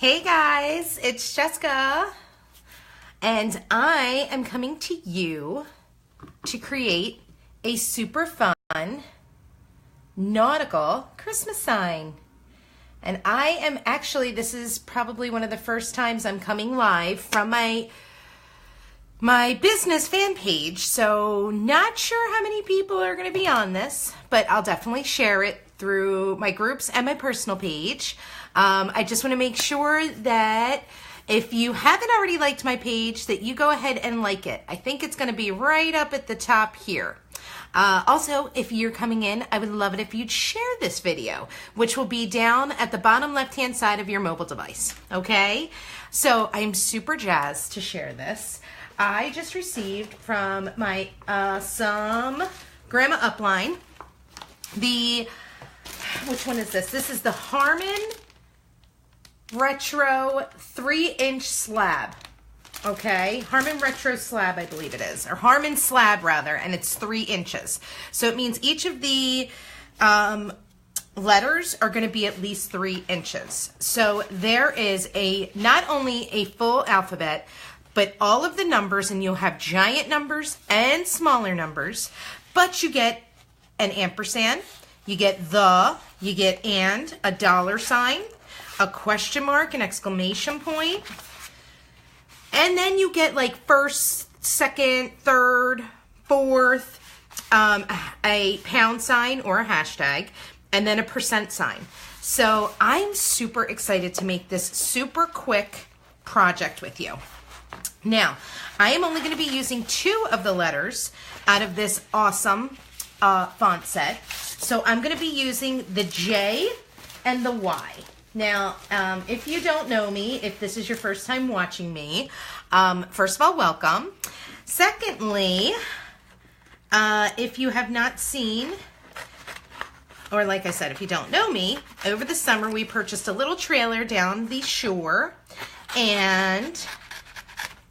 Hey guys, it's Jessica, and I am coming to you to create a super fun nautical Christmas sign. And I am actually, this is probably one of the first times I'm coming live from my business fan page, so not sure how many people are going to be on this, but I'll definitely share it through my groups and my personal page. I just want to make sure that if you haven't already liked my page, that you go ahead and like it. I think it's going to be right up at the top here. Also, if you're coming in, I would love it if you'd share this video, which will be down at the bottom left-hand side of your mobile device, okay? So I'm super jazzed to share this. I just received from my some Grandma Upline which one is this? This is the Harmon Retro 3-inch slab. Okay, Harmon Retro Slab, I believe it is, or Harmon Slab rather, and it's 3 inches. So it means each of the letters are going to be at least 3 inches. So there is not only a full alphabet, but all of the numbers, and you'll have giant numbers and smaller numbers, but you get an ampersand, you get you get and, a dollar sign, a question mark, an exclamation point, and then you get like first, second, third, fourth, a pound sign or a hashtag, and then a % sign. So I'm super excited to make this super quick project with you. Now, I am only going to be using 2 of the letters out of this awesome font set. So I'm going to be using the J and the Y. Now, if you don't know me, if this is your first time watching me, first of all, welcome. Secondly, if you have not seen, or like I said, if you don't know me, over the summer we purchased a little trailer down the shore, and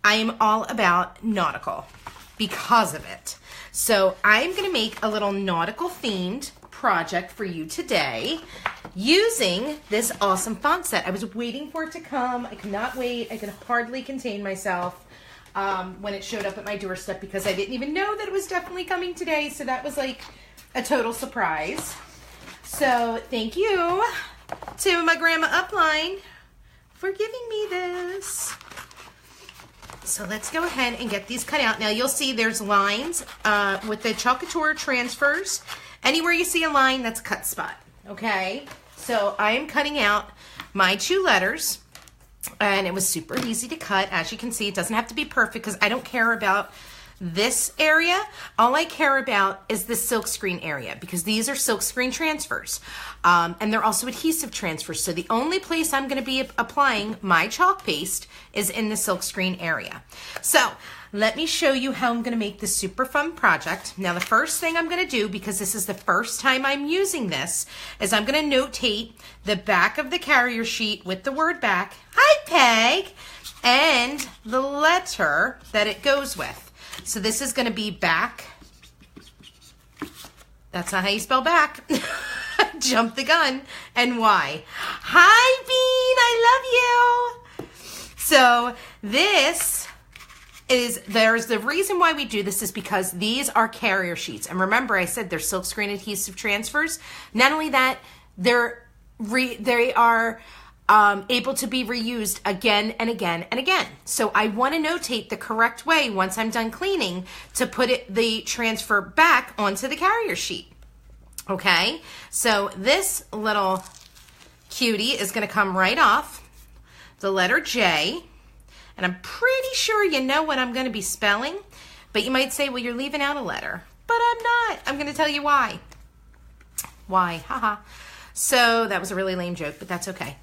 I am all about nautical because of it. So I'm going to make a little nautical themed project for you today using this awesome font set. I was waiting for it to come. I could not wait. I could hardly contain myself when it showed up at my doorstep because I didn't even know that it was definitely coming today. So that was like a total surprise. So thank you to my Grandma Upline for giving me this. So let's go ahead and get these cut out. Now you'll see there's lines with the Couture transfers. Anywhere you see a line, that's a cut spot, okay? So I am cutting out my 2 letters, and it was super easy to cut. As you can see, it doesn't have to be perfect because I don't care about this area. All I care about is the silkscreen area because these are silkscreen transfers, and they're also adhesive transfers. So the only place I'm going to be applying my chalk paste is in the silkscreen area. So let me show you how I'm going to make this super fun project. Now the first thing I'm going to do, because this is the first time I'm using this, is I'm going to notate the back of the carrier sheet with the word back, hi Peg, and the letter that it goes with. So this is going to be back. That's not how you spell back. Jump the gun. And Y. Hi, Bean. I love you. So there's the reason why we do this is because these are carrier sheets. And remember, I said they're silkscreen adhesive transfers. Not only that, they are able to be reused again and again and again. So I want to notate the correct way once I'm done cleaning to put the transfer back onto the carrier sheet. Okay, so this little cutie is going to come right off the letter J, and I'm pretty sure you know what I'm going to be spelling, but you might say, well, you're leaving out a letter, but I'm not. I'm going to tell you why. Why? Haha. So that was a really lame joke, but that's okay.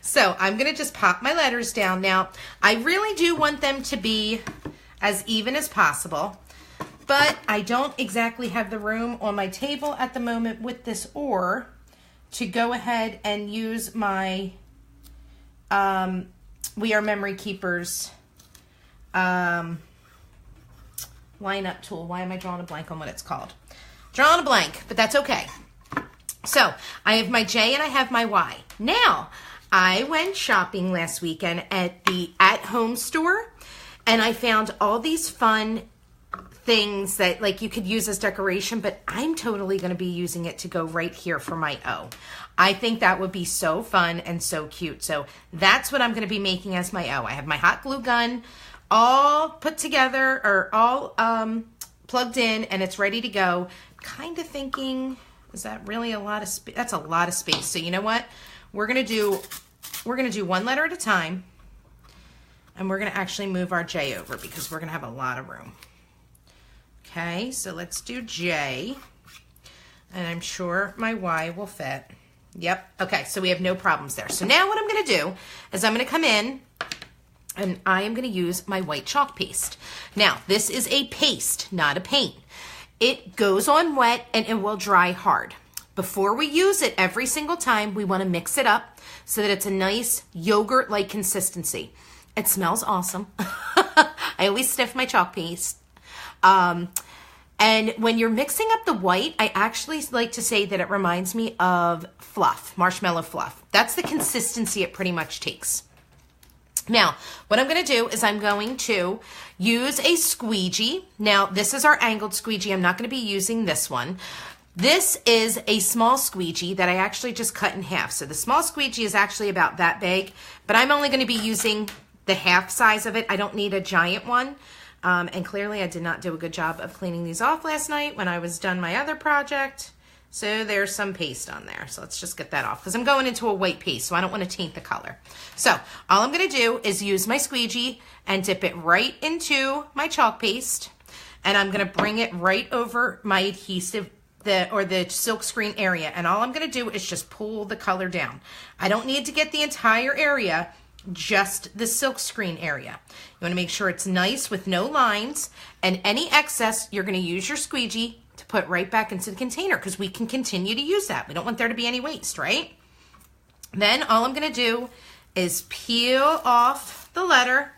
So I'm going to just pop my letters down. Now, I really do want them to be as even as possible, but I don't exactly have the room on my table at the moment with this ore to go ahead and use my We Are Memory Keepers line up tool. Why am I drawing a blank on what it's called? Drawing a blank, but that's okay. So I have my J and I have my Y. Now, I went shopping last weekend at the at-home store, and I found all these fun things that like you could use as decoration, but I'm totally going to be using it to go right here for my O. I think that would be so fun and so cute. So that's what I'm going to be making as my O. I have my hot glue gun all put together, or all plugged in, and it's ready to go. Kind of thinking, is that really a lot of space? That's a lot of space. So you know what? We're gonna do one letter at a time, and we're gonna actually move our J over because we're gonna have a lot of room. Okay, so let's do J, and I'm sure my Y will fit. Yep, okay, so we have no problems there. So now what I'm gonna do is I'm gonna come in and I am gonna use my white chalk paste. Now, this is a paste, not a paint. It goes on wet and it will dry hard. Before we use it every single time, we want to mix it up so that it's a nice yogurt-like consistency. It smells awesome. I always sniff my chalk paste. And when you're mixing up the white, I actually like to say that it reminds me of fluff, marshmallow fluff. That's the consistency it pretty much takes. Now, what I'm going to do is I'm going to use a squeegee. Now, this is our angled squeegee. I'm not going to be using this one. This is a small squeegee that I actually just cut in half. So the small squeegee is actually about that big, but I'm only going to be using the half size of it. I don't need a giant one. And clearly I did not do a good job of cleaning these off last night when I was done my other project. So there's some paste on there. So let's just get that off because I'm going into a white paste, so I don't want to taint the color. So all I'm going to do is use my squeegee and dip it right into my chalk paste. And I'm going to bring it right over my adhesive, the silk screen area. And all I'm going to do is just pull the color down. I don't need to get the entire area, just the silk screen area. You want to make sure it's nice with no lines, and any excess you're going to use your squeegee to put right back into the container because we can continue to use that. We don't want there to be any waste, right? Then all I'm going to do is peel off the letter,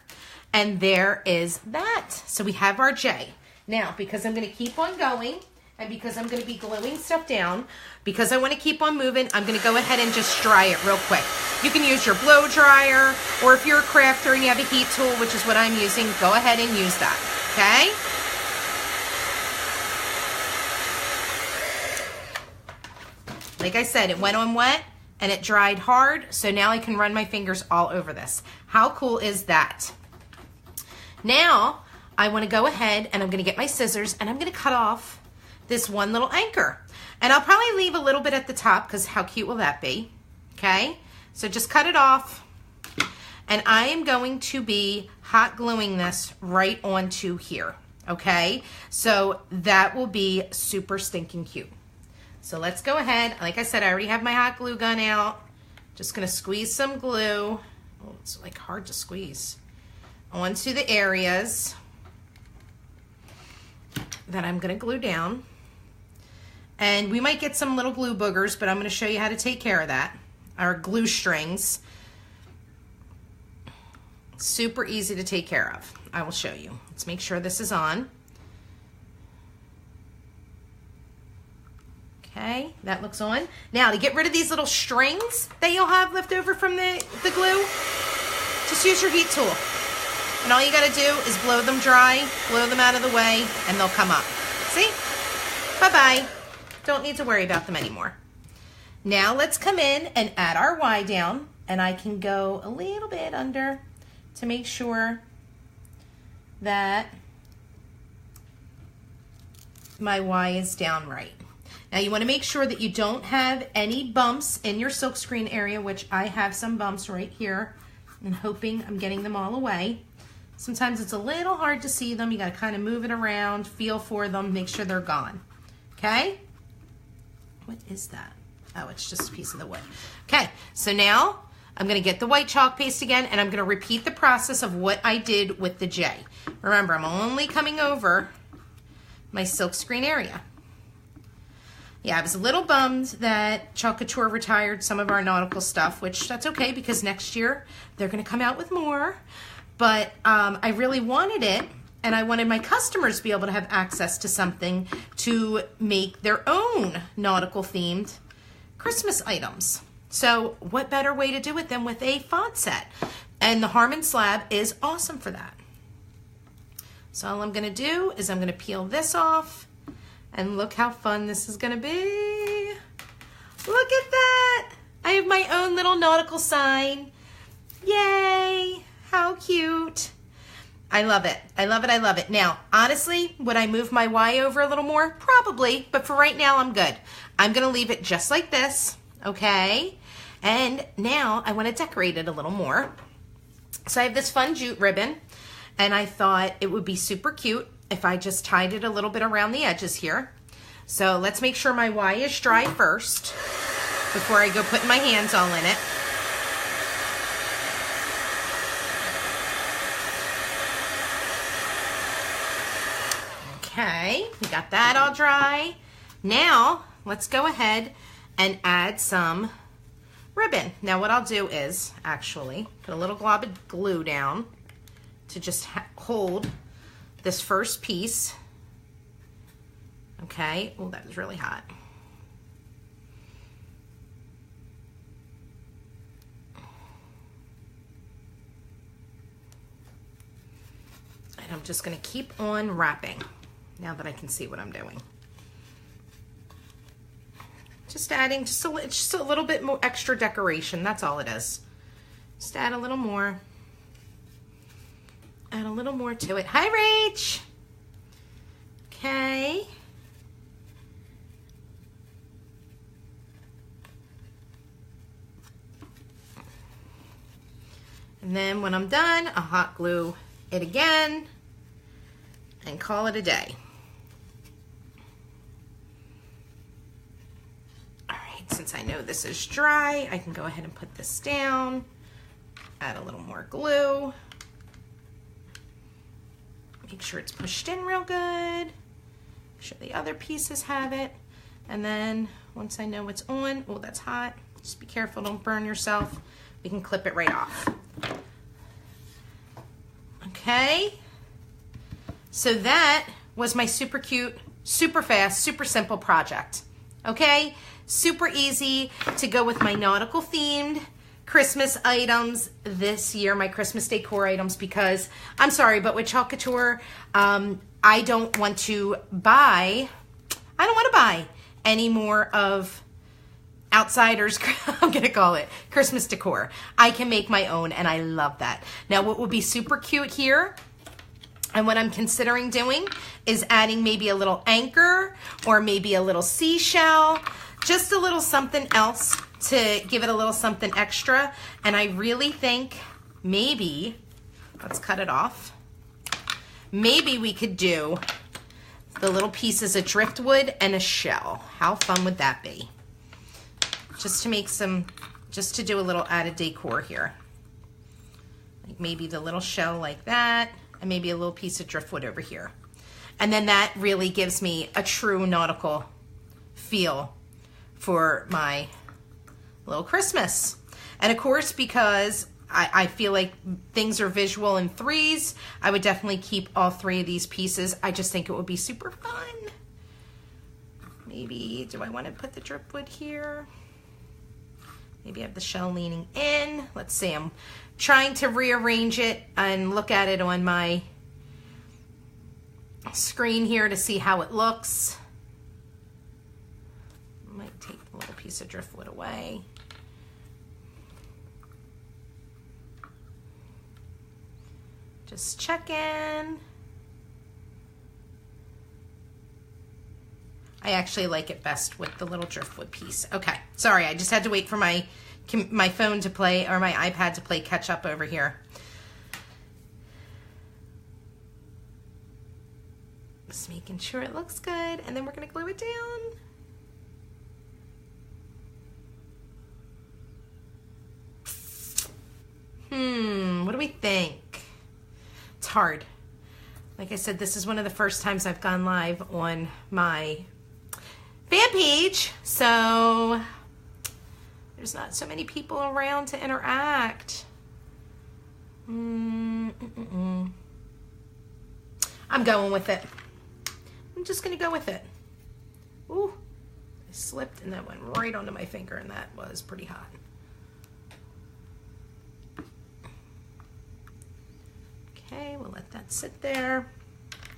and there is that. So we have our J. Now, because I'm going to keep on going, and because I'm going to be gluing stuff down, because I want to keep on moving, I'm going to go ahead and just dry it real quick. You can use your blow dryer, or if you're a crafter and you have a heat tool, which is what I'm using, go ahead and use that, okay? Like I said, it went on wet and it dried hard, so now I can run my fingers all over this. How cool is that? Now, I want to go ahead and I'm going to get my scissors and I'm going to cut off this one little anchor. And I'll probably leave a little bit at the top because how cute will that be? Okay, so just cut it off. And I am going to be hot gluing this right onto here. Okay, so that will be super stinking cute. So let's go ahead. Like I said, I already have my hot glue gun out. Just gonna squeeze some glue. Oh, it's like hard to squeeze. Onto the areas that I'm gonna glue down. And we might get some little glue boogers, but I'm gonna show you how to take care of that. Our glue strings. Super easy to take care of. I will show you. Let's make sure this is on. Okay, that looks on. Now, to get rid of these little strings that you'll have left over from the glue, just use your heat tool. And all you gotta do is blow them dry, blow them out of the way, and they'll come up. See? Bye-bye. Don't need to worry about them anymore. Now let's come in and add our Y down, and I can go a little bit under to make sure that my Y is down right. Now you want to make sure that you don't have any bumps in your silkscreen area, which I have some bumps right here, and hoping I'm getting them all away. Sometimes it's a little hard to see them. You got to kind of move it around, feel for them, make sure they're gone. Okay? What is that? Oh, it's just a piece of the wood. Okay, so now I'm going to get the white chalk paste again, and I'm going to repeat the process of what I did with the J. Remember, I'm only coming over my silkscreen area. Yeah, I was a little bummed that Couture retired some of our nautical stuff, which that's okay because next year they're going to come out with more. But I really wanted it, and I wanted my customers to be able to have access to something to make their own nautical themed Christmas items. So what better way to do it than with a font set? And the Harmon Slab is awesome for that. So all I'm gonna do is I'm gonna peel this off, and look how fun this is gonna be. Look at that. I have my own little nautical sign. Yay, how cute. I love it. I love it. I love it. Now, honestly, would I move my Y over a little more? Probably, but for right now, I'm good. I'm going to leave it just like this, okay? And now I want to decorate it a little more. So I have this fun jute ribbon, and I thought it would be super cute if I just tied it a little bit around the edges here. So let's make sure my Y is dry first before I go putting my hands all in it. Okay, we got that all dry. Now, let's go ahead and add some ribbon. Now what I'll do is actually put a little glob of glue down to just hold this first piece. Okay, oh, that is really hot. And I'm just gonna keep on wrapping now that I can see what I'm doing. Just adding just a little bit more extra decoration, that's all it is. Just add a little more. Add a little more to it. Hi, Rach. Okay. And then when I'm done, I'll hot glue it again and call it a day. All right, since I know this is dry, I can go ahead and put this down, add a little more glue. Make sure it's pushed in real good. Make sure the other pieces have it. And then once I know it's on, oh, that's hot. Just be careful, don't burn yourself. We can clip it right off. Okay. So that was my super cute, super fast, super simple project. Okay. Super easy to go with my nautical themed Christmas items this year, my Christmas decor items, because I'm sorry, but with Couture, I don't want to buy any more of outsiders, I'm gonna call it Christmas decor. I can make my own, and I love that. Now, what would be super cute here, and what I'm considering doing, is adding maybe a little anchor, or maybe a little seashell, just a little something else to give it a little something extra. And I really think maybe, let's cut it off, maybe we could do the little pieces of driftwood and a shell. How fun would that be? Just to make some, just to do a little added decor here. Like maybe the little shell like that, and maybe a little piece of driftwood over here. And then that really gives me a true nautical feel for my little Christmas. And of course, because I feel like things are visual in threes, I would definitely keep all three of these pieces. I just think it would be super fun. Maybe, do I want to put the driftwood here? Maybe I have the shell leaning in. Let's see, I'm trying to rearrange it and look at it on my screen here to see how it looks. I might take a little piece of driftwood away. Just checking. I actually like it best with the little driftwood piece. Okay, sorry, I just had to wait for my phone to play, or my iPad to play catch up over here. Just making sure it looks good, and then we're gonna glue it down. What do we think? It's hard. Like I said, this is one of the first times I've gone live on my fan page, so there's not so many people around to interact. I'm going with it. I'm just gonna go with it. Ooh, I slipped and that went right onto my finger, and that was pretty hot. Okay, we'll let that sit there.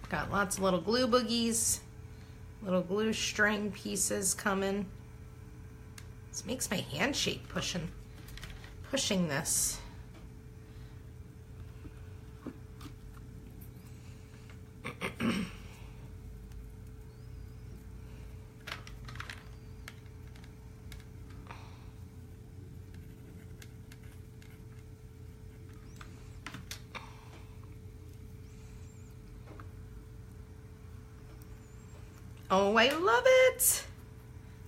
Got lots of little glue boogies, little glue string pieces coming. This makes my hand shake pushing this. Oh, I love it.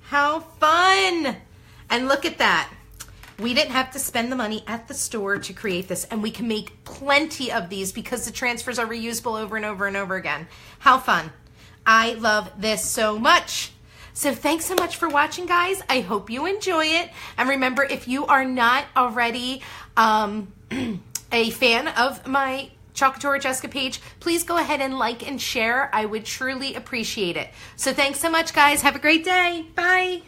How fun. And look at that. We didn't have to spend the money at the store to create this, and we can make plenty of these because the transfers are reusable over and over and over again. How fun. I love this so much. So thanks so much for watching, guys. I hope you enjoy it. And remember, if you are not already a fan of my Chalkboard Jessica page, please go ahead and like and share. I would truly appreciate it. So thanks so much, guys. Have a great day. Bye.